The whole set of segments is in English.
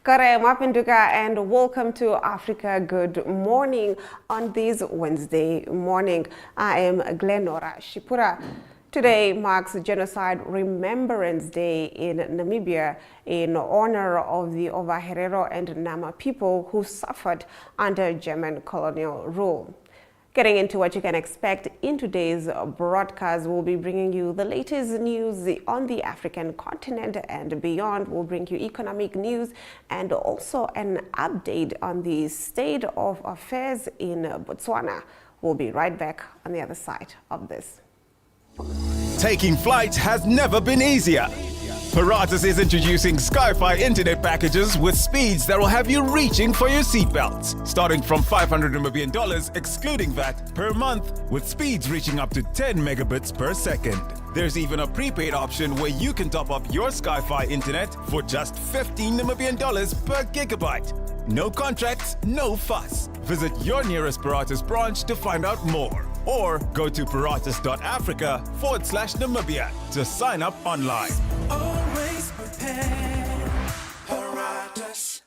Kare Mapinduka and welcome to Africa Good Morning on this Wednesday morning. I am Glenora Shipura. Today marks Genocide Remembrance Day in Namibia in honor of the Ovaherero and Nama people who suffered under German colonial rule. Getting into what you can expect in today's broadcast, we'll be bringing you the latest news on the African continent and beyond. We'll bring you economic news and also an update on the state of affairs in Botswana. We'll be right back on the other side of this. Taking flight has never been easier. Paratus is introducing Sky-Fi internet packages with speeds that will have you reaching for your seatbelts, starting from $500 million excluding VAT per month, with speeds reaching up to 10 megabits per second. There's even a prepaid option where you can top up your Sky-Fi internet for just $15 million per gigabyte. No contracts, no fuss. Visit your nearest Paratus branch to find out more, or go to paratus.africa/Namibia to sign up online. Always prepared, Paratus.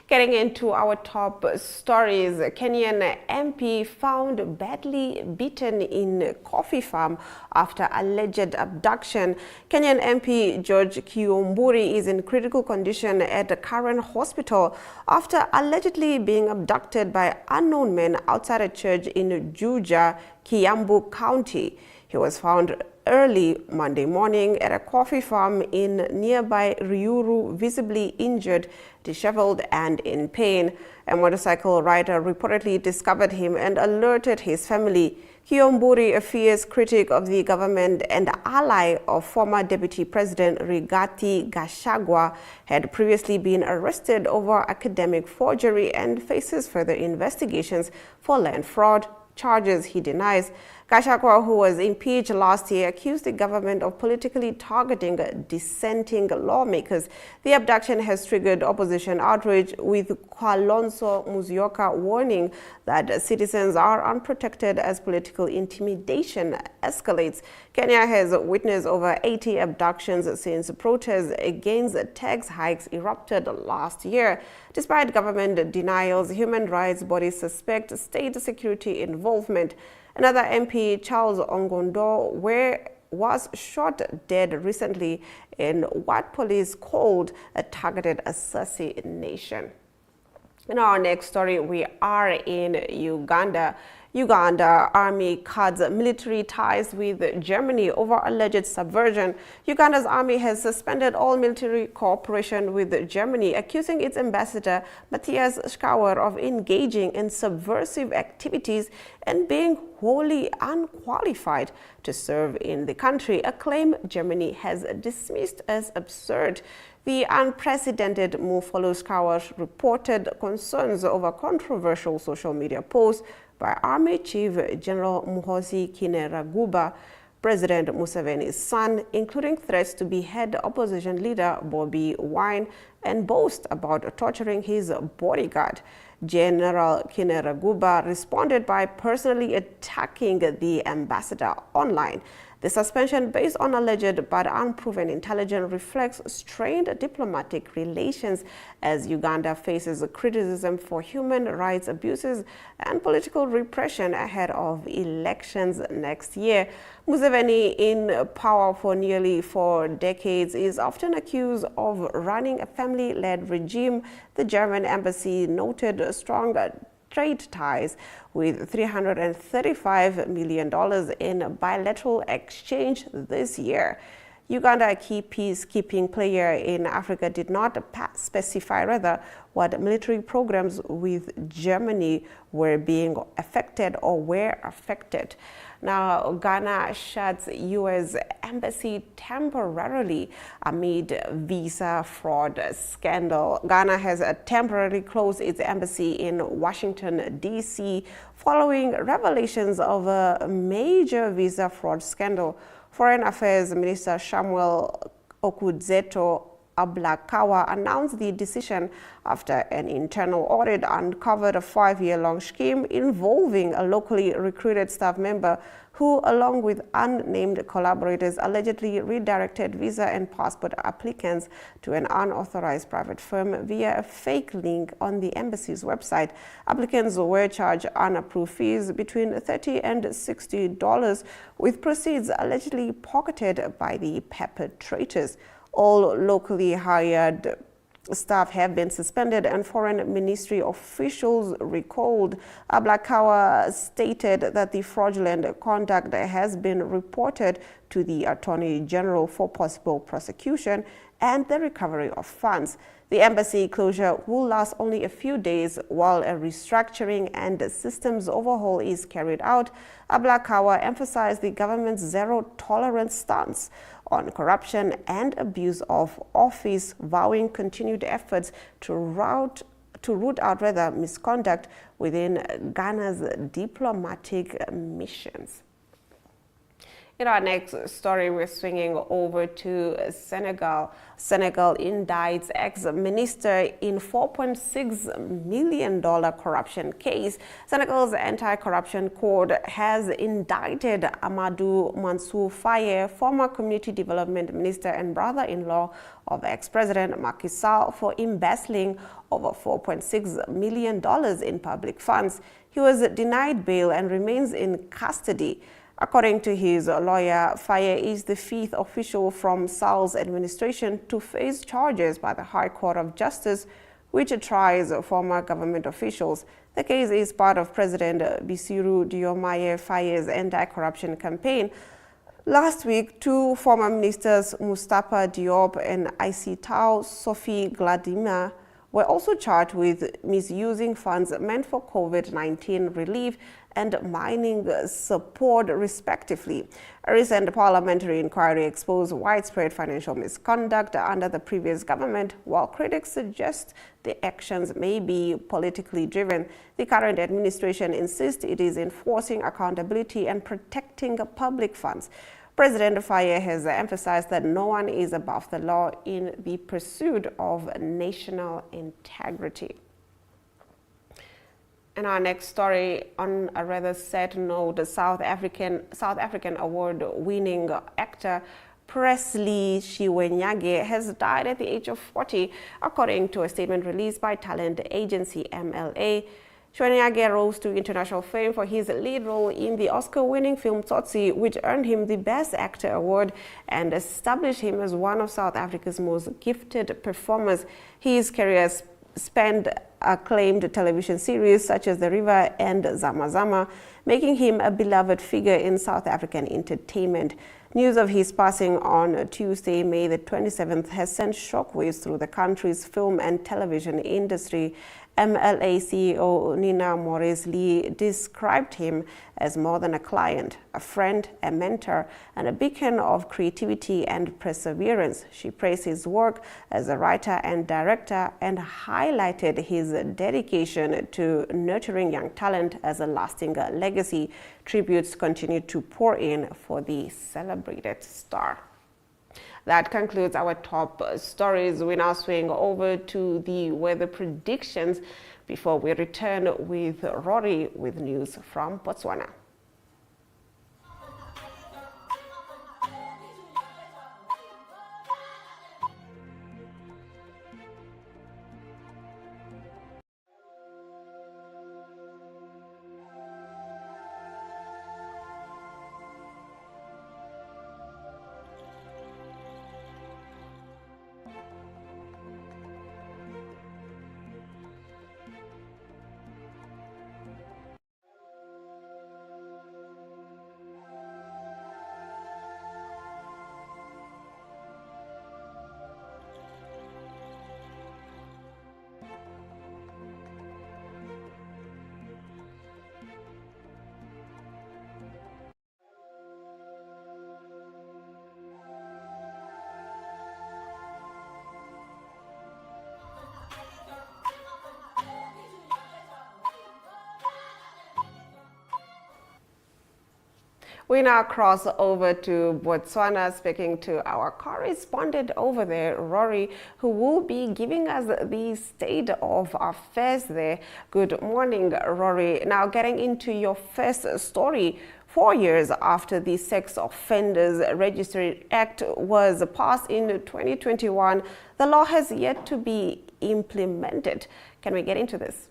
Getting into our top stories, Kenyan MP found badly beaten in coffee farm after alleged abduction. Kenyan MP George Kiomburi is in critical condition at the current hospital after allegedly being abducted by unknown men outside a church in Juja, Kiambu County. He was found early Monday morning at a coffee farm in nearby Riuru, visibly injured, disheveled and in pain. A motorcycle rider reportedly discovered him and alerted his family. Kiomburi, a fierce critic of the government and ally of former Deputy President Rigathi Gachagua, had previously been arrested over academic forgery and faces further investigations for land fraud charges he denies. Gachagua, who was impeached last year, accused the government of politically targeting dissenting lawmakers. The abduction has triggered opposition outrage, with Kwalonso Musyoka warning that citizens are unprotected as political intimidation escalates. Kenya has witnessed over 80 abductions since protests against tax hikes erupted last year. Despite government denials, human rights bodies suspect state security involvement. Another MP, Charles Ongondo, was shot dead recently in what police called a targeted assassination. In our next story, we are in Uganda. Uganda army cuts military ties with Germany over alleged subversion. Uganda's army has suspended all military cooperation with Germany, accusing its ambassador, Matthias Schauer, of engaging in subversive activities and being wholly unqualified to serve in the country, a claim Germany has dismissed as absurd. The unprecedented move follows Schauer's reported concerns over controversial social media posts by Army Chief General Muhoozi Kainerugaba, President Museveni's son, including threats to behead opposition leader Bobi Wine and boast about torturing his bodyguard. General Kainerugaba responded by personally attacking the ambassador online. The suspension, based on alleged but unproven intelligence, reflects strained diplomatic relations as Uganda faces criticism for human rights abuses and political repression ahead of elections next year. Museveni, in power for nearly 4 decades, is often accused of running a family-led regime. The German embassy noted strong trade ties with $335 million in bilateral exchange this year. Uganda, a key peacekeeping player in Africa, did not specify what military programs with Germany were being affected or were affected. Now, Ghana shuts U.S. embassy temporarily amid visa fraud scandal. Ghana has temporarily closed its embassy in Washington, D.C. following revelations of a major visa fraud scandal. Foreign Affairs Minister Samuel Okudzeto Ablakawa announced the decision after an internal audit uncovered a 5-year-long scheme involving a locally recruited staff member who, along with unnamed collaborators, allegedly redirected visa and passport applicants to an unauthorized private firm via a fake link on the embassy's website. Applicants were charged unapproved fees between $30 and $60, with proceeds allegedly pocketed by the perpetrators. All locally hired staff have been suspended and foreign ministry officials recalled. Ablakawa stated that the fraudulent conduct has been reported to the Attorney General for possible prosecution and the recovery of funds. The embassy closure will last only a few days while a restructuring and systems overhaul is carried out. Ablakawa emphasized the government's zero-tolerance stance on corruption and abuse of office, vowing continued efforts to root out misconduct within Ghana's diplomatic missions. In our next story, we're swinging over to Senegal. Senegal indicts ex-minister in $4.6 million corruption case. Senegal's anti-corruption court has indicted Amadou Mansour Faye, former community development minister and brother-in-law of ex-president Macky Sall, for embezzling over $4.6 million in public funds. He was denied bail and remains in custody. According to his lawyer, Faye is the 5th official from Sall's administration to face charges by the High Court of Justice, which tries former government officials. The case is part of President Bassirou Diomaye Faye's anti-corruption campaign. Last week, 2 former ministers, Mustapha Diop and Aissatau Sophie Gladima, were also charged with misusing funds meant for COVID-19 relief and mining support, respectively. A recent parliamentary inquiry exposed widespread financial misconduct under the previous government. While critics suggest the actions may be politically driven, the current administration insists it is enforcing accountability and protecting public funds. President Faye has emphasized that no one is above the law in the pursuit of national integrity. In our next story, on a rather sad note, the South African award-winning actor Presley Shiwenyage has died at the age of 40, according to a statement released by talent agency MLA. Shiwenyage rose to international fame for his lead role in the Oscar-winning film Tsotsi, which earned him the Best Actor award and established him as one of South Africa's most gifted performers. His career spanned acclaimed television series such as The River and Zama Zama, making him a beloved figure in South African entertainment. News of his passing on Tuesday, May the 27th, has sent shockwaves through the country's film and television industry. MLA CEO Nina Morris-Lee described him as more than a client, a friend, a mentor, and a beacon of creativity and perseverance. She praised his work as a writer and director and highlighted his dedication to nurturing young talent as a lasting legacy. Tributes continue to pour in for the celebrated star. That concludes our top stories. We now swing over to the weather predictions before we return with Rory with news from Botswana. We now cross over to Botswana, speaking to our correspondent over there, Rory, who will be giving us the state of affairs there. Good morning, Rory. Now, getting into your first story. 4 years after the Sex Offenders Registry Act was passed in 2021, the law has yet to be implemented. Can we get into this?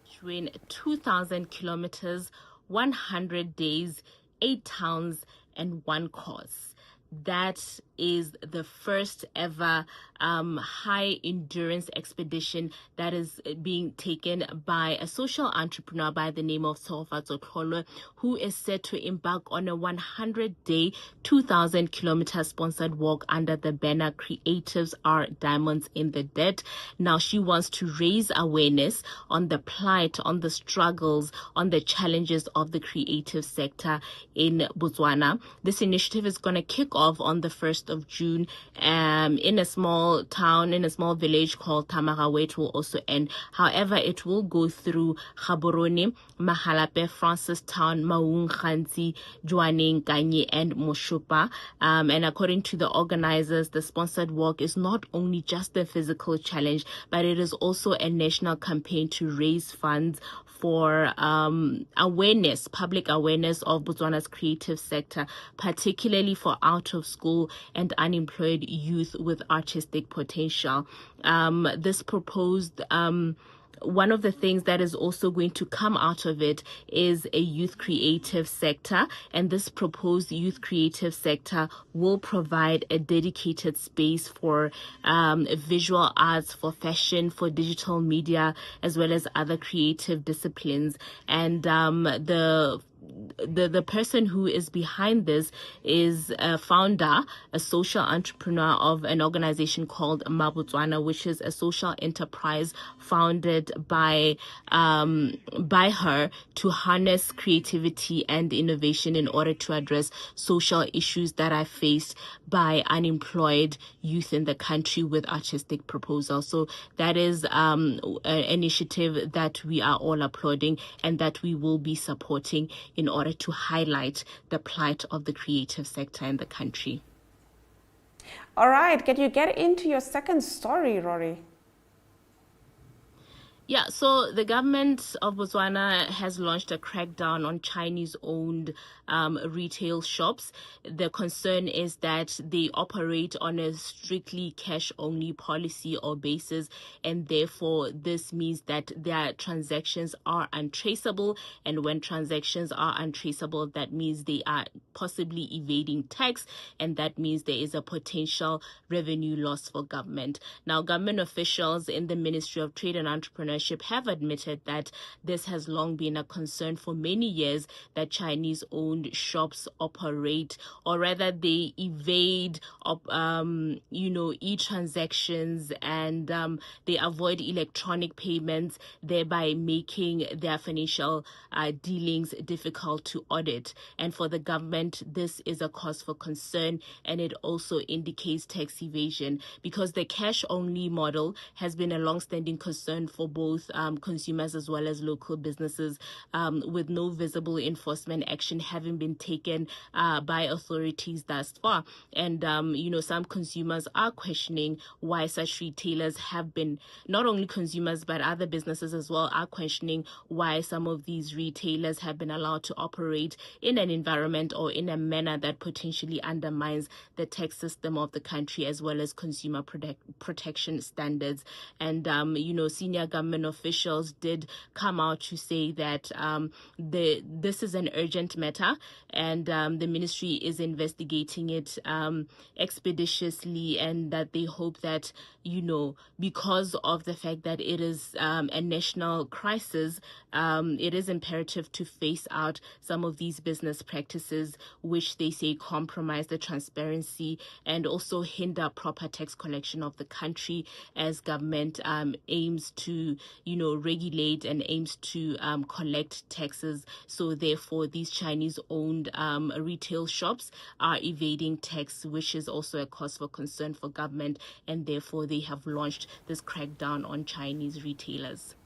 Between 2,000 kilometers, 100 days, 8 towns, and 1 course. That is the first ever high endurance expedition that is being taken by a social entrepreneur by the name of Tsofatso Tlholo, who is set to embark on a 100-day, 2,000-kilometer sponsored walk under the banner Creatives Are Diamonds in the Dirt. Now, she wants to raise awareness on the plight, on the struggles, on the challenges of the creative sector in Botswana. This initiative is going to kick off on the 1st of June in a small town, in a small village called Tamara, where it will also end. However, it will go through Gaborone, Mahalape, Francistown, Maung, Khanzi, Jwaneng, Kanye, and Moshopa. And according to the organizers, the sponsored walk is not only just a physical challenge, but it is also a national campaign to raise funds for awareness, public awareness of Botswana's creative sector, particularly for out-of-school and unemployed youth with artistic potential. This proposed one of the things that is also going to come out of it is a youth creative sector, and this proposed youth creative sector will provide a dedicated space for visual arts, for fashion, for digital media, as well as other creative disciplines. And the person who is behind this is a founder, a social entrepreneur of an organization called Mabotswana, which is a social enterprise founded by her to harness creativity and innovation in order to address social issues that are faced by unemployed youth in the country with artistic proposals. So that is an initiative that we are all applauding and that we will be supporting in order to highlight the plight of the creative sector in the country. All right, can you get into your second story, Rory? Yeah, so the government of Botswana has launched a crackdown on Chinese-owned retail shops. The concern is that they operate on a strictly cash-only policy or basis, and therefore this means that their transactions are untraceable. And when transactions are untraceable, that means they are possibly evading tax, and that means there is a potential revenue loss for government. Now, government officials in the Ministry of Trade and Entrepreneurship have admitted that this has long been a concern for many years, that Chinese-owned shops operate, or rather they evade, e-transactions, and they avoid electronic payments, thereby making their financial dealings difficult to audit. And for the government, this is a cause for concern, and it also indicates tax evasion, because the cash-only model has been a long-standing concern for both consumers as well as local businesses, with no visible enforcement action having been taken by authorities thus far. And, some consumers are questioning why such retailers have been, not only consumers, but other businesses as well, are questioning why some of these retailers have been allowed to operate in an environment or in a manner that potentially undermines the tax system of the country as well as consumer protection standards. And, senior government officials did come out to say that this is an urgent matter, and the ministry is investigating it expeditiously, and that they hope that, because of the fact that it is a national crisis, it is imperative to phase out some of these business practices, which they say compromise the transparency and also hinder proper tax collection of the country, as government aims to, regulate and aims to collect taxes. So therefore, these Chinese-owned retail shops are evading tax, which is also a cause for concern for government, and therefore they have launched this crackdown on Chinese retailers.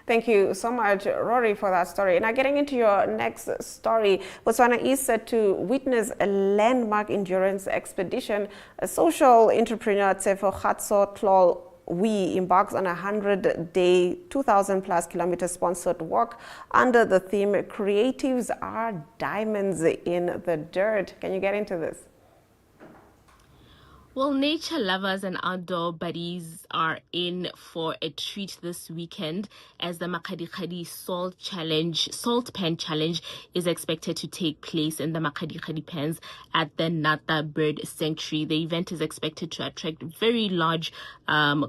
Thank you so much, Rory, for that story. Now, getting into your next story, Botswana is set to witness a landmark endurance expedition. A social entrepreneur, Tsefo Kgatso Tlol We embarks on a 100-day, 2,000+ kilometer sponsored walk under the theme "Creatives are diamonds in the dirt." Can you get into this? Well, nature lovers and outdoor buddies are in for a treat this weekend as the Makgadikgadi Salt Pen Challenge is expected to take place in the Makgadikgadi Pens at the Nata Bird Sanctuary. The event is expected to attract very large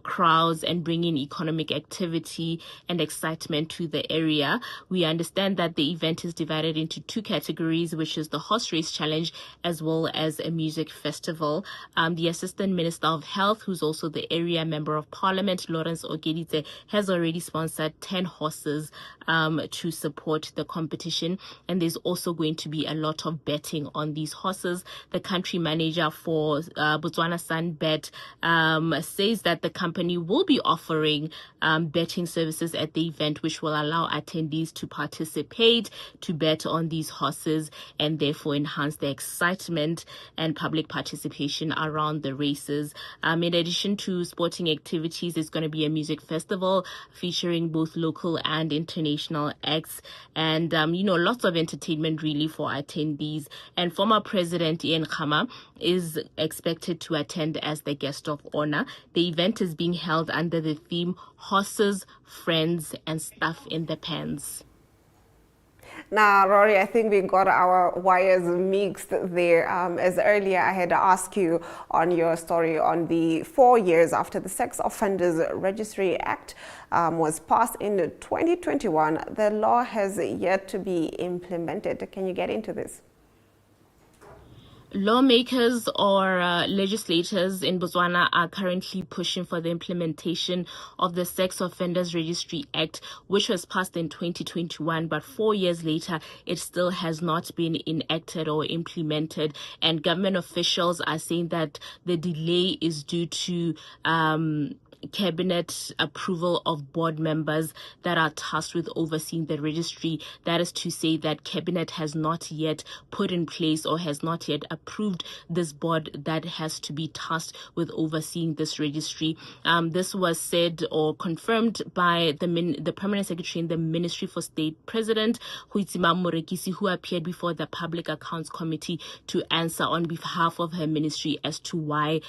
crowds and bring in economic activity and excitement to the area. We understand that the event is divided into two categories, which is the horse race challenge as well as a music festival. The Assistant Minister of Health, who's also the area member of Parliament, Lawrence Okeditse, has already sponsored 10 horses to support the competition. And there's also going to be a lot of betting on these horses. The country manager for Botswana Sunbet says that the company will be offering betting services at the event, which will allow attendees to participate, to bet on these horses, and therefore enhance the excitement and public participation around the races. In addition to sporting activities, there's going to be a music festival featuring both local and international acts, and lots of entertainment really for attendees. And former President Ian Khama is expected to attend as the guest of honor. The event is being held under the theme "Horses, Friends, and Stuff in the Pens." Now, Rory, I think we got our wires mixed there. As earlier, I had asked you on your story on the 4 years after the Sex Offenders Registry Act was passed in 2021. The law has yet to be implemented. Can you get into this? Lawmakers or legislators in Botswana are currently pushing for the implementation of the Sex Offenders Registry Act, which was passed in 2021, but 4 years later, it still has not been enacted or implemented. And government officials are saying that the delay is due to cabinet approval of board members that are tasked with overseeing the registry. That is to say that cabinet has not yet put in place or has not yet approved this board that has to be tasked with overseeing this registry. This was said or confirmed by the permanent secretary in the Ministry for State President, Huitsima Morekisi, who appeared before the Public Accounts Committee to answer on behalf of her ministry as to why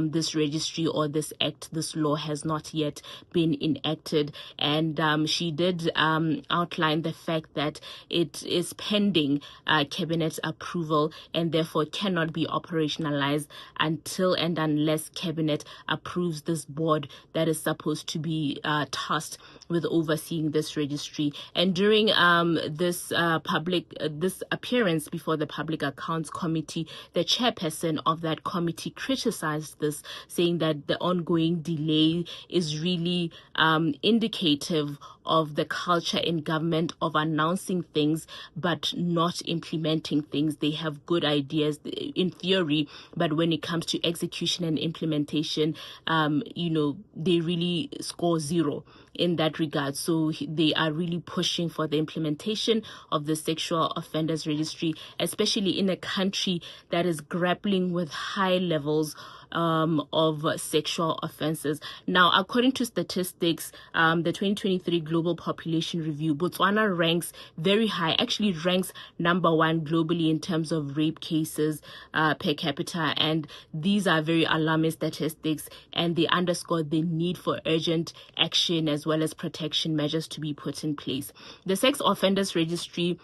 this registry or this act, this law has not yet been enacted. And she did outline the fact that it is pending cabinet approval and therefore cannot be operationalized until and unless cabinet approves this board that is supposed to be tasked with overseeing this registry. And during this appearance before the Public Accounts Committee, the chairperson of that committee criticized this, saying that the ongoing delay is really indicative of the culture in government of announcing things but not implementing things. They have good ideas in theory, but when it comes to execution and implementation, they really score zero in that regard. So they are really pushing for the implementation of the Sexual Offenders Registry, especially in a country that is grappling with high levels of sexual offenses. Now, according to statistics, the 2023 Global Population Review, Botswana ranks very high, actually ranks #1 globally in terms of rape cases per capita. And these are very alarming statistics, and they underscore the need for urgent action as well as protection measures to be put in place. The Sex Offenders Registry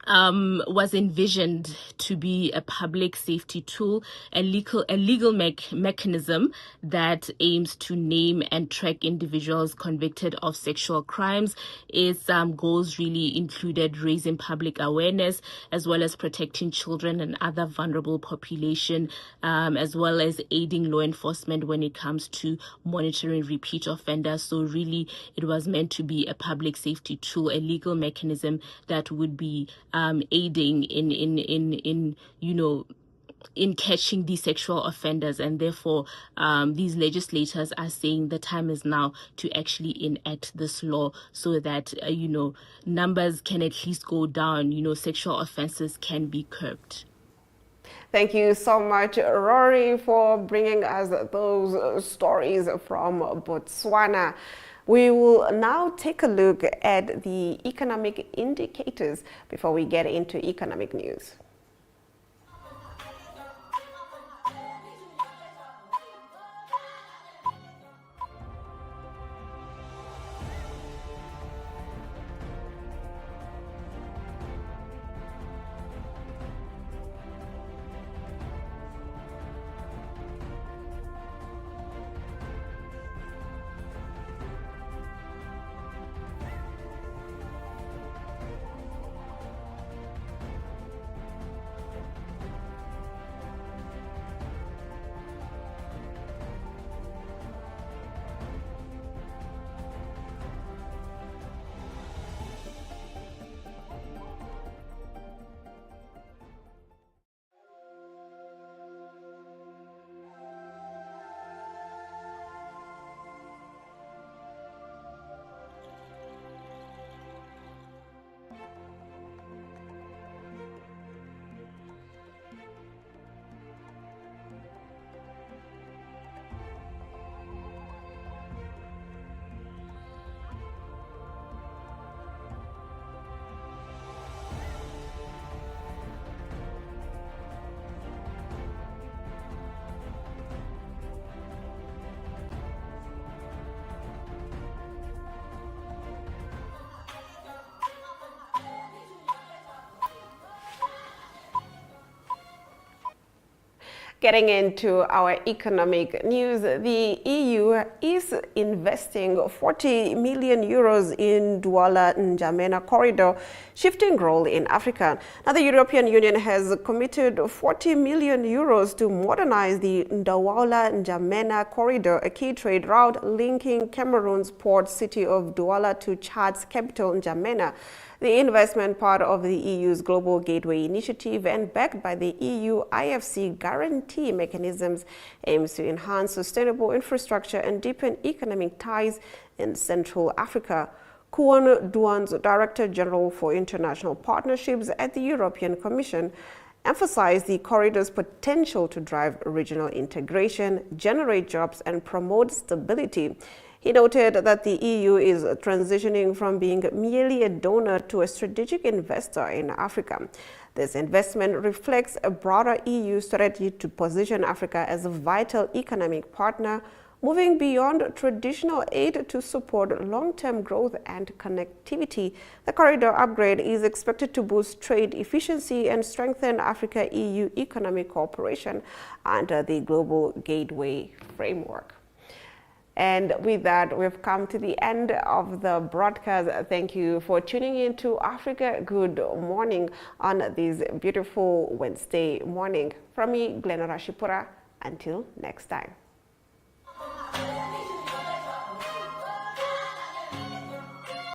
was envisioned to be a public safety tool, a legal mechanism that aims to name and track individuals convicted of sexual crimes. Its goals really included raising public awareness as well as protecting children and other vulnerable population, as well as aiding law enforcement when it comes to monitoring repeat offenders. So really, it was meant to be a public safety tool, a legal mechanism that would be aiding in in catching these sexual offenders, and therefore these legislators are saying the time is now to actually enact this law so that numbers can at least go down, sexual offenses can be curbed. Thank you so much, Rory, for bringing us those stories from Botswana. We will now take a look at the economic indicators before we get into economic news. Getting into our economic news, the EU is investing 40 million euros in Douala-N'Djamena corridor, shifting role in Africa. Now, the European Union has committed 40 million euros to modernize the Douala-N'Djamena corridor, a key trade route linking Cameroon's port city of Douala to Chad's capital, N'Djamena. The investment, part of the EU's Global Gateway Initiative and backed by the EU IFC guarantee mechanisms, aims to enhance sustainable infrastructure and deepen economic ties in Central Africa. Kuan Duan's Director General for International Partnerships at the European Commission emphasized the corridor's potential to drive regional integration, generate jobs, and promote stability. He noted that the EU is transitioning from being merely a donor to a strategic investor in Africa. This investment reflects a broader EU strategy to position Africa as a vital economic partner, moving beyond traditional aid to support long-term growth and connectivity. The corridor upgrade is expected to boost trade efficiency and strengthen Africa-EU economic cooperation under the Global Gateway framework. And with that, we've come to the end of the broadcast. Thank you for tuning in to Africa Good Morning on this beautiful Wednesday morning. From me, Glenn Rashipura, until next time.